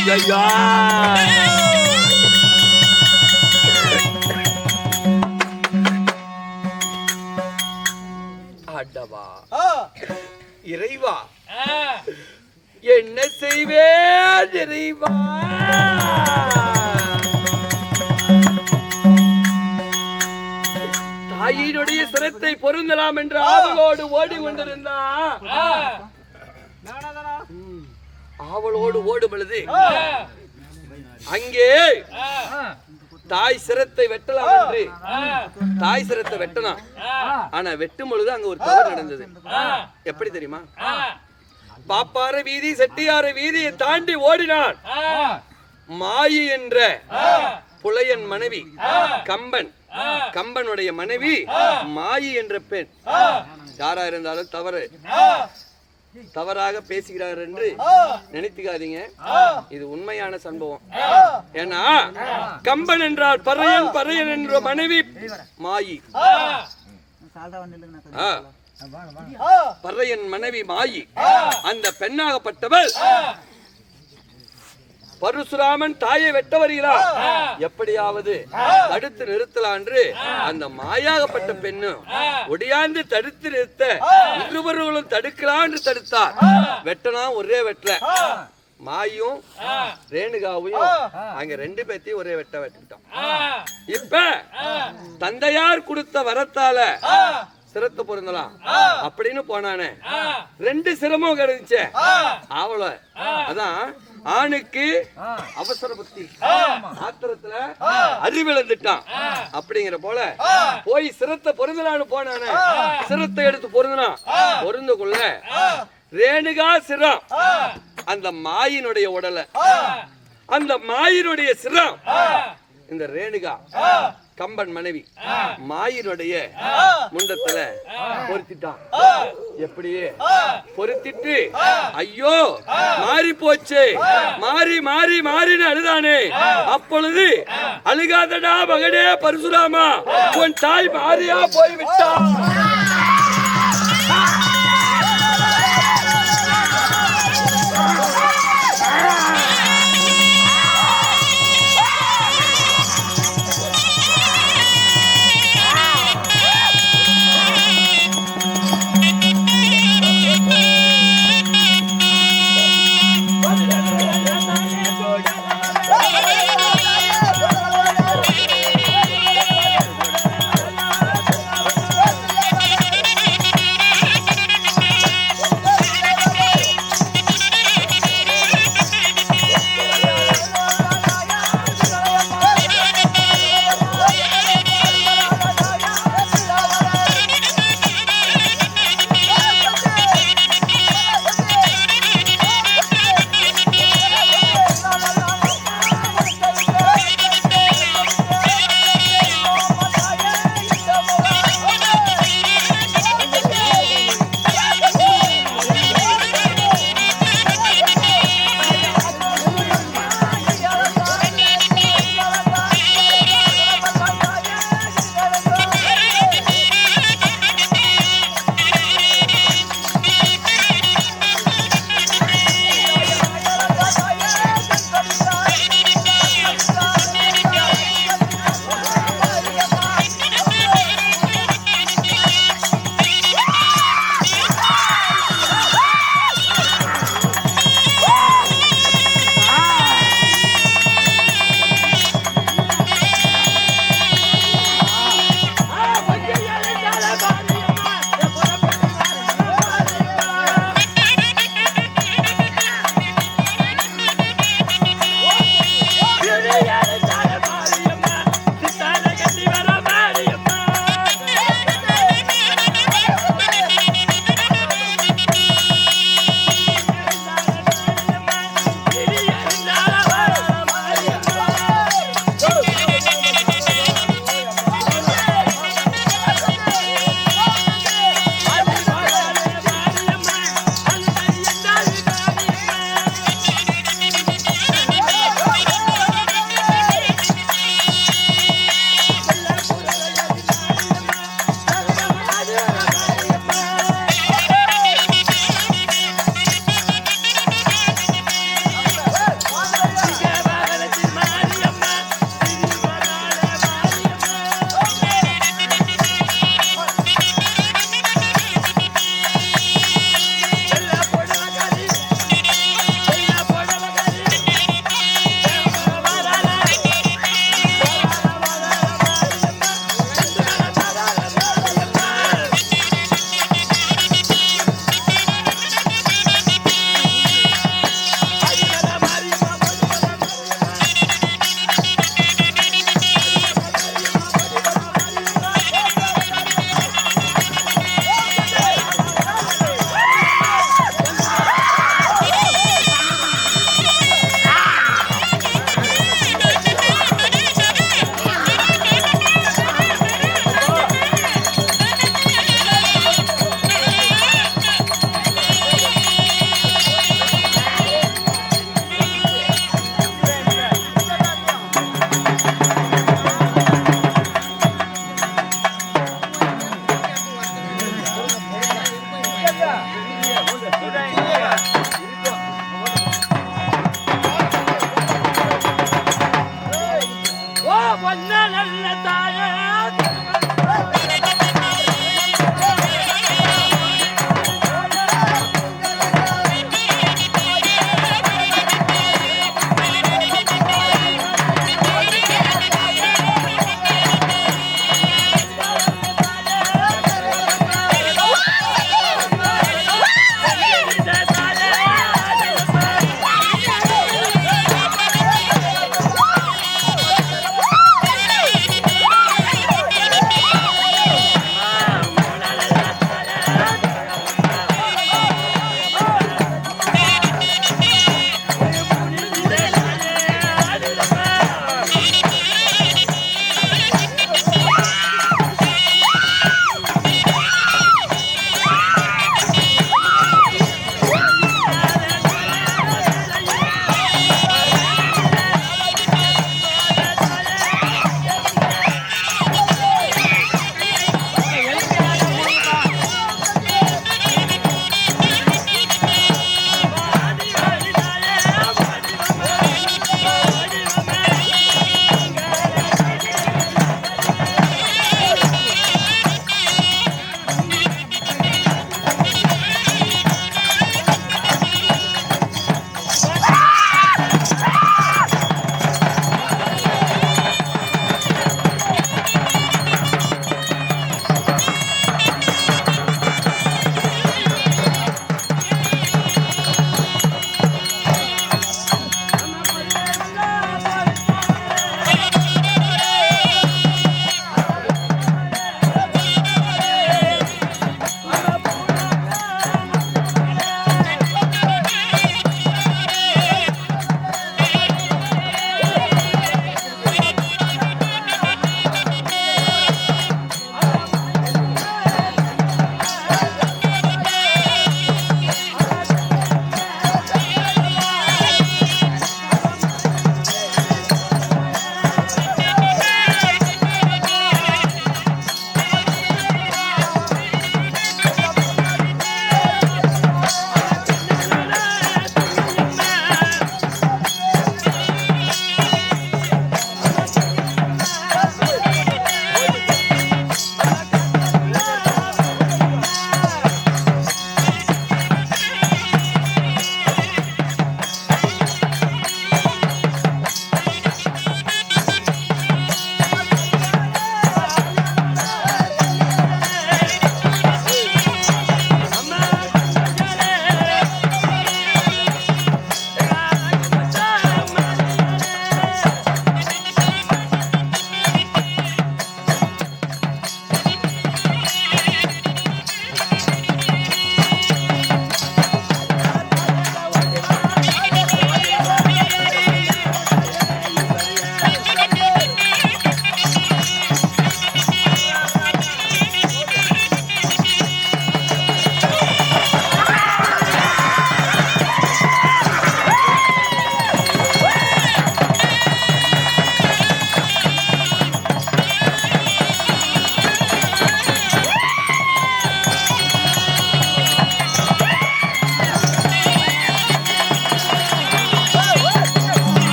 ஐயோ அடவா இறைவா என்ன செய்வேன் இறைவா தாயினுடைய சிரத்தை பொருந்தலாம் என்று ஆவலோடு ஓடி கொண்டிருந்தான் ஆவலோடு ஓடும் பொழுது அங்கே தாய் சிரத்தை வெட்டலாம் என்று தாய் சிரத்தை வெட்டலாம் ஆனா வெட்டும் பொழுது அங்க ஒரு தவறு நடந்தது எப்படி தெரியுமா பாப்பார வீதி செட்டியார வீதியை தாண்டி ஓடினான் மாயி என்ற புலையன் மனைவி கம்பன் கம்பனுடைய மனைவி மாயி என்ற பெண் யாரா இருந்தாலும் தவறாக பேசுகிறார் என்று நினைத்துக்காதீங்க இது உண்மையான சம்பவம் ஏன்னா கம்பன் என்றால் பறையன் என்ற மனைவி மாயி பறையன் மனைவி மாயி அந்த பெண்ணாகப்பட்டவள் பரசுராமன் தாயை வெட்ட வருகிறார் எப்படியாவது தடுத்து நிறுத்தலாம் என்று அந்த மாயாகப்பட்ட பெண்ணு ஒடியாந்து தடுத்து நிறுத்த இருவர்களும் தடுக்கலாம் என்று தடுத்தார் வெட்டனா ஒரே வெட்டல மாயும் ரேணுகாவையும் அங்க ரெண்டு பேத்தையும் ஒரே வெட்டிட்டோம் இப்ப தந்தையார் கொடுத்த வரத்தால சிரத்தை பொருந்தலாம் அப்படின்னு போனானே ரெண்டு சிரமம் கிடைச்சே அவள அதான் ஆணுக்கு அவசர புத்தி ஆத்திரத்துல அறிவிழந்துட்டான் அப்படிங்கிற போல போய் சிரத்தை பொருந்தலான்னு போனானே சிரத்தை எடுத்து பொருந்தினான் பொருந்துக்குள்ள ரேணுகா சிரம் அந்த மாயினுடைய உடலை அந்த மாயினுடைய சிரம் இந்த ரேணுகா கம்பன் மனைவி மாயினுடைய முண்டத்துல பொருத்திட்டான் எப்படியே பொருத்திட்டு ஐயோ மாறி போச்சு மாறின்னு அழுதானே அப்பொழுது அழுகாதடா மகனே பரசுராமா உன் தாய் மாறியா போய்விட்டா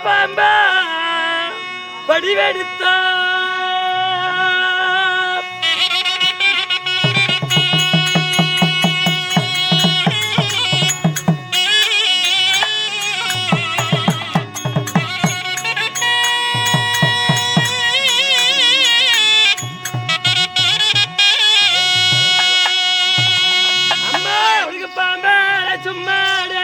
பாம்பா படிவெடுத்த அம்மா உனக்கு பாம்பா சும்மாட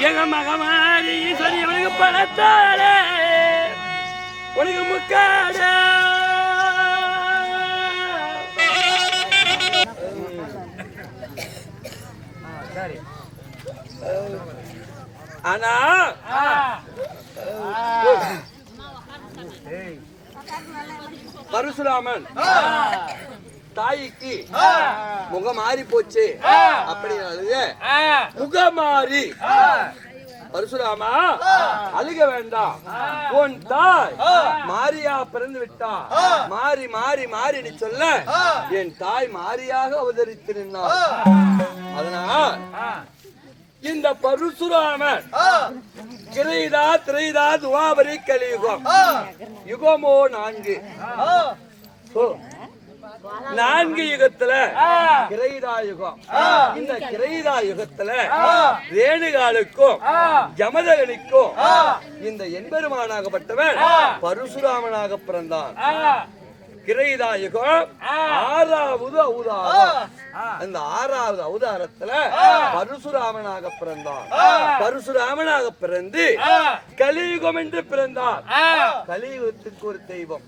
எங்க மகமாரி சரி உனக்கு பணத்தால உனக்கு முக்காட ஆனா பரசுராமன் தாய்க்கு முகம் மாறி போச்சு அப்படின்னால முகமாறி பரசுராமா அழுக வேண்டாம், உன் தாய் மாரியா பிறந்து விட்டா, மாறி மாறி மாறி சொல்ல என் தாய் மாரியாக அவதரித்து நின்றார். அதனால் இந்த பரசுராமன் கிரைதா திரைதா துவாபரி கலியுகம் யுகமோ 4 யுகத்துல கிரைதா யுகம். இந்த கிரைதா யுகத்துல ரேணுகாலுக்கும் ஜமதகனிக்கும் இந்த எம்பெருமானாகப்பட்டவன் பரசுராமனாக பிறந்தான். கிரைதா யுகம் 6வது அவதாரம். அந்த 6வது அவதாரத்துல பரசுராமனாக பிறந்தான். பரசுராமனாக பிறந்து கலியுகம் என்று பிறந்தார். கலியுகத்துக்கு ஒரு தெய்வம்,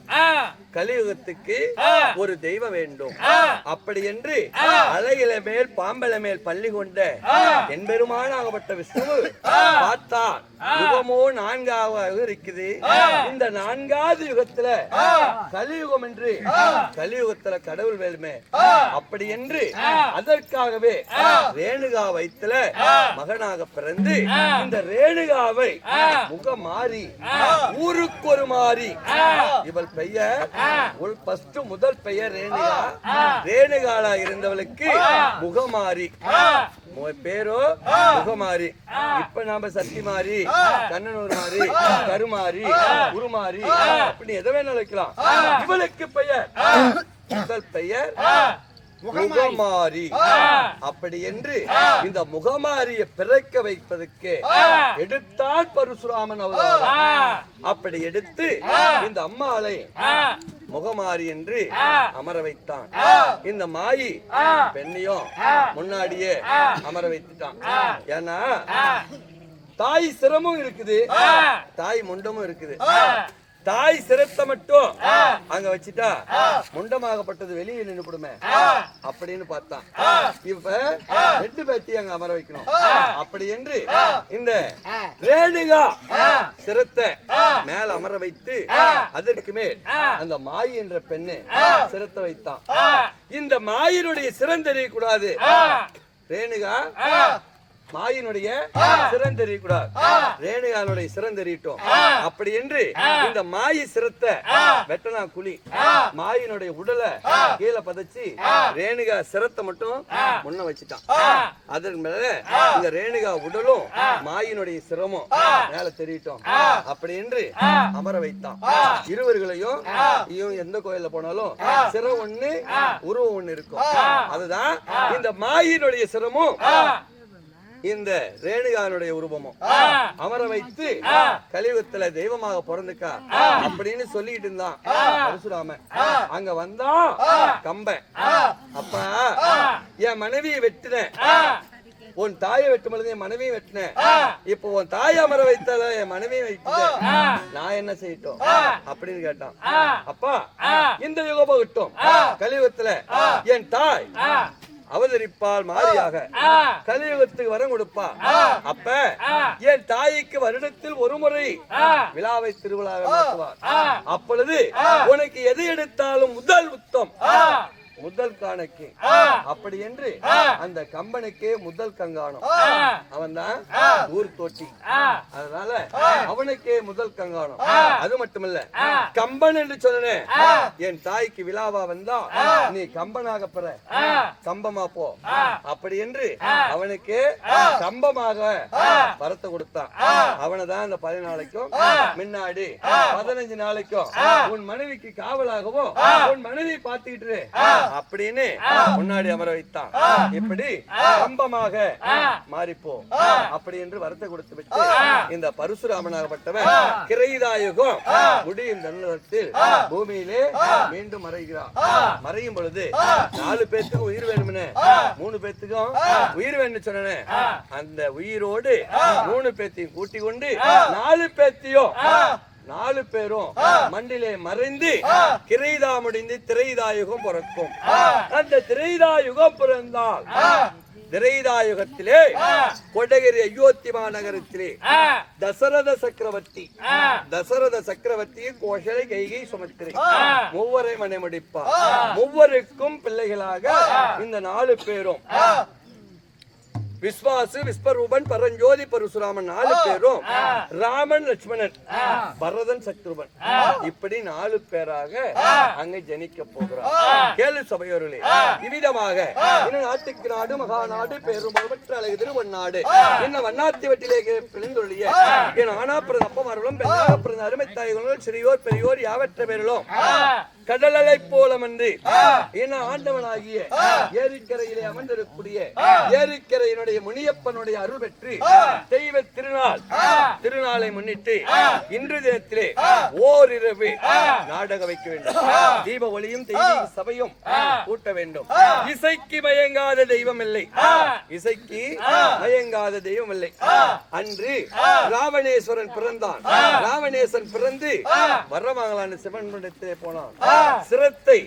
கலியுகத்துக்கு ஒரு தெய்வம் வேண்டும். அப்படி என்று அலையில மேல் பாம்பல மேல் பள்ளி கொண்ட எம்பெருமானாகப்பட்ட விஷ்ணு பார்த்தார். யுகமோ 4வது இருக்குது. இந்த 4வது யுகத்துல கலியுகம் என்று கலியுகத்துல கடவுள் வேலுமே. அப்படி என்று அதற்காகவே ரேணுகா வயித்துல மகனாக பிறந்து இந்த ரேணுகாவை முகம் மாறி ஊருக்கு ஒரு மாறி இவள் பெயர் முதல் பெயர் ரேணுகா. ரேணுகாலா இருந்தவளுக்கு முகமாரி பேரோ முகமாரி. இப்ப நாம சக்தி மாறி, கண்ணனூர் மாறி, கருமாரி, உருமாரி அப்படி எதை வேணாலும் வைக்கலாம். இவளுக்கு பெயர் முதல் பெயர் முகமாரி. அப்படி என்று இந்த முகமாரியை பிறக்க வைப்பதற்கு எடுத்தால் பரசுராமன் அவதாரம். அப்படி எடுத்து இந்த அம்மாளை முகமாரி என்று அமர வைத்தான். இந்த மாயி பெண்ணையும் முன்னாடியே அமர வைத்துட்டான். ஏன்னா தாய் சிரமும் இருக்குது, தாய் முண்டமும் இருக்குது. தாய் சிரத்தை மட்டும் அங்க வச்சுட்டா முண்டமாகப்பட்டது வெளியே நின்றுடுமே அப்படின்னு பார்த்தான். இப்ப 2 பேத்தி அங்க அமர வைக்கணும். அப்படி என்று இந்த ரேணுகா சிரத்தை மேல அமர வைத்து அதற்கு மேல் அந்த மாயி என்ற பெண்ணு சிரத்தை வைத்தான். இந்த மாயினுடைய சிரம் தெரியக்கூடாது. ரேணுகா மாயினுடைய சிரம் தெரியக்கூடாது, ரேணுகானுடைய சிரம் தெரியட்டும். அப்படி என்று இந்த மாயி சிரத்தை வெட்டனா குழி மாயினுடைய உடலை கீழே பதைச்சு ரேணுகா சிரத்தை மட்டும் முன்ன வச்சுட்டான். அதன் மேல இந்த ரேணுகா உடலும் மாயினுடைய சிரமும் மேல தெரியட்டும் அப்படி என்று அமர வைத்தான். இருவர்களையும் எந்த கோயில்ல போனாலும் சிரம் ஒண்ணு உருவம் ஒண்ணு இருக்கும். அதுதான் இந்த மாயினுடைய சிரமும் இந்த ரேணுகானுடைய உருவமும் அமர வைத்து கலியுகத்துல தெய்வமாக பிறந்துக்கா அப்படின்னு சொல்லிட்டு இருந்தான் பரசுராமன். அங்க வந்தான் கம்பன். அப்பா என் மனைவியை வெட்டின, உன் தாயை வெட்டும் பொழுது என் மனைவியை வெட்டின, இப்போ உன் தாயை அமர வைத்தால என் மனைவியை வைத்த, நான் என்ன செய்யட்டும் அப்படின்னு கேட்டான். அப்பா இந்த யுகம் போகட்டும், கலியுகத்துல என் தாய் அவதரிப்பால் மாறியாக கலியுகத்துக்கு வரம் கொடுப்பா. அப்ப என் தாய்க்கு வருடத்தில் ஒரு முறை விழாவை திருவிழாவை நடத்துவார். அப்பொழுது உனக்கு எது எடுத்தாலும் முதல் உத்தம் முதல் காணக்கு அப்படி என்று அந்த கம்பனுக்கே முதல் கங்காணம். அவன் தான் ஊர் தோட்டி, அதனால அவனுக்கே முதல் கங்காணம். அது மட்டுமல்ல, கம்பன் என்று சொன்ன என் தாய்க்கு விழாவா வந்தா நீ கம்பனாக பெற கம்பமா போ அப்படி என்று அவனுக்கு கம்பமாக வரத்தை கொடுத்தான். அவனைதான் அந்த 14 நாளைக்கும் முன்னாடி 15 நாளைக்கும் உன் மனைவிக்கு காவலாகவும் உன் மனைவி பார்த்துக்கிட்டு அப்படின்னு முன்னாடி அமர வைத்தான். இப்படி கம்பமாக மாறிப்போ அப்படி என்று வரத்தை கொடுத்து விட்டு இந்த பரசுராமனாகப்பட்டவன் கிரைதாயுகம் முடியும் தருணத்தில் பூமியிலே மீண்டும் மறைகிறான். மறையும் பொழுது 4 பேத்துக்கும் உயிர் வேணும்னு 3 பேத்துக்கும் உயிர் வேணும்னு சொன்ன அந்த உயிரோடு 3 பேத்தையும் கூட்டிக் கொண்டு 4 பேத்தையும் 4 பேரும் மண்டிலே மறைந்து கிரைதா முடிந்து திரைதாயுகம் பிறக்கும். அந்த திரைதாயுகம் பிறந்தால் திரைதாயுகத்திலே கொடகிரி அயோத்திமா நகரத்திலே தசரத சக்கரவர்த்தி கோஷலை கைகை சுமத்திரை மூவரை மனை முடிப்பார். மூவருக்கும் பிள்ளைகளாக இந்த 4 பேரும் விஸ்வாசு விஸ்வரூபன் பரஞ்சோதி பரசுராமன் 4 பேரும் ராமன் லட்சுமணன் பரதன் சத்ருபன் இப்படி 4 பேராக அங்கே ஜனிக்க போகிறார். கேளு சபையோர்களே, இவ்விதமாக இன்னும் நாட்டுக்கு நாடு மகா நாடு பேரும் பெற்ற அழகு திருவண்ணாடு என்ன வண்ணாத்தி வட்டிலே பிழைந்தொழிய என் ஆனா பிறந்த அப்பமார்களும் பெண்ணாக பிறந்த அருமை தாய்களும் சிறியோர் பெரியோர் யாவற்ற பேர்களும் கடல் அலை போலமன்று என ஆண்டவனாகிய ஏரிக்கரையிலே அமர்ந்திருக்கூடிய ஏரிக்கரையினுடைய முனியப்பனுடைய அருள் பெற்று தெய்வ திருநாளை முன்னிட்டு இன்று தினத்திலே ஓரிரவு நாடகம் வைக்க வேண்டும். தீப ஒளியும் தெய்வீக சபையும் கூட்ட வேண்டும். இசைக்கு மயங்காத தெய்வம் இல்லை, இசைக்கு மயங்காத தெய்வம் இல்லை. அன்று ராவணேஸ்வரன் பிறந்தான். ராவணேஸ்வரன் பிறந்து வரவாங்களான சிவனிடத்திலே போனான். சிரத்தை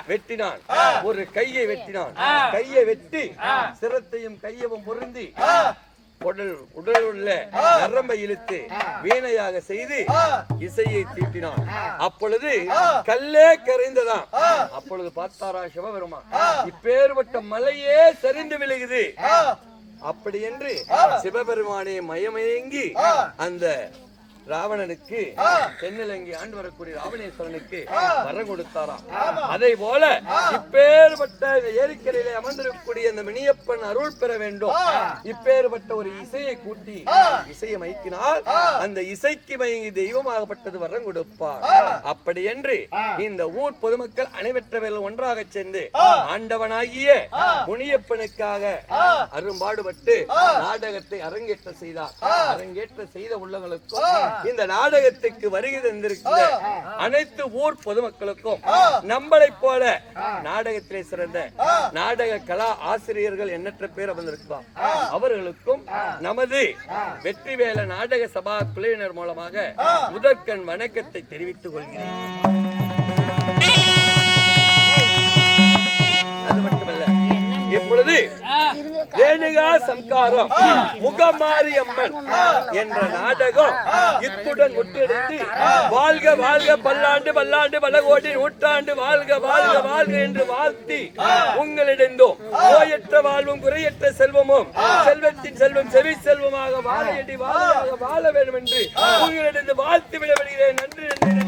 வெட்டினான், ஒரு கையை வெட்டினான். கையை வெட்டி சிரத்தையும் கையவும் பொருந்தி உடல் உள்ள நரம்பை இழுத்து வீணையாக செய்து இசையை தீட்டினான். அப்பொழுது கல்லே கரைந்ததான். அப்பொழுது பார்த்தாரா சிவபெருமான், இப்பேற்பட்ட மலையே சரிந்து விழுகுது. அப்படி என்று சிவபெருமானே மயமயங்கி அந்த ராவணனுக்கு தென்னிலங்கை ஆண்டு வரக்கூடிய ராவணேஸ்வரனுக்கு வரம் கொடுத்தாராம். அதே போல இப்பேற்பட்ட ஏரிக்கரையிலே அமர்ந்திருக்கக்கூடிய அந்த மினியப்பன் அருள் பெற வேண்டும். இப்பேற்பட்ட ஒரு இசையை கூட்டி இசையை மயக்கினால் அந்த இசைக்கு மயங்கி தெய்வமாகப்பட்டது வரம் கொடுப்பார். அப்படி என்று இந்த ஊர் பொதுமக்கள் அனைவற்றவர்கள் ஒன்றாக சேர்ந்து ஆண்டவனாகிய முனியப்பனுக்காக அரும்பாடுபட்டு நாடகத்தை அரங்கேற்ற செய்தார். அரங்கேற்ற செய்த உள்ளவர்களுக்கும் இந்த நாடகத்துக்கு வருகை தந்திருக்கிற அனைத்து ஊர் பொதுமக்களுக்கும் நம்மளை போல நாடகத்திலே சிறந்த நாடக கலா ஆசிரியர்கள் எண்ணற்ற பேர் அமர்ந்திருப்பார். அவர்களுக்கும் நமது வெற்றிவேல நாடக சபா குழுவினர் மூலமாக முதற்கண் வணக்கத்தை தெரிவித்துக் கொள்கிறேன். அது மட்டுமல்ல, இப்பொழுது ரேணுகா சம்காரம் முகமாரி அம்மன் என்ற நாடகம் இத்துடன் முற்றெடுத்து வாழ்க வாழ்க பல்லாண்டு பல்லாண்டு பல கோடி நூற்றாண்டு வாழ்க வாழ்க வாழ்க என்று வாழ்த்தி உங்களிடந்தோம் நோயற்ற வாழ்வும் குறையற்ற செல்வமும் செல்வத்தின் செல்வம் செவி செல்வமாக வாழையடி வாழையாக வாழ வேண்டும் என்று உங்களிடம் வாழ்த்து விட வருகிறேன். நன்றி நன்றி.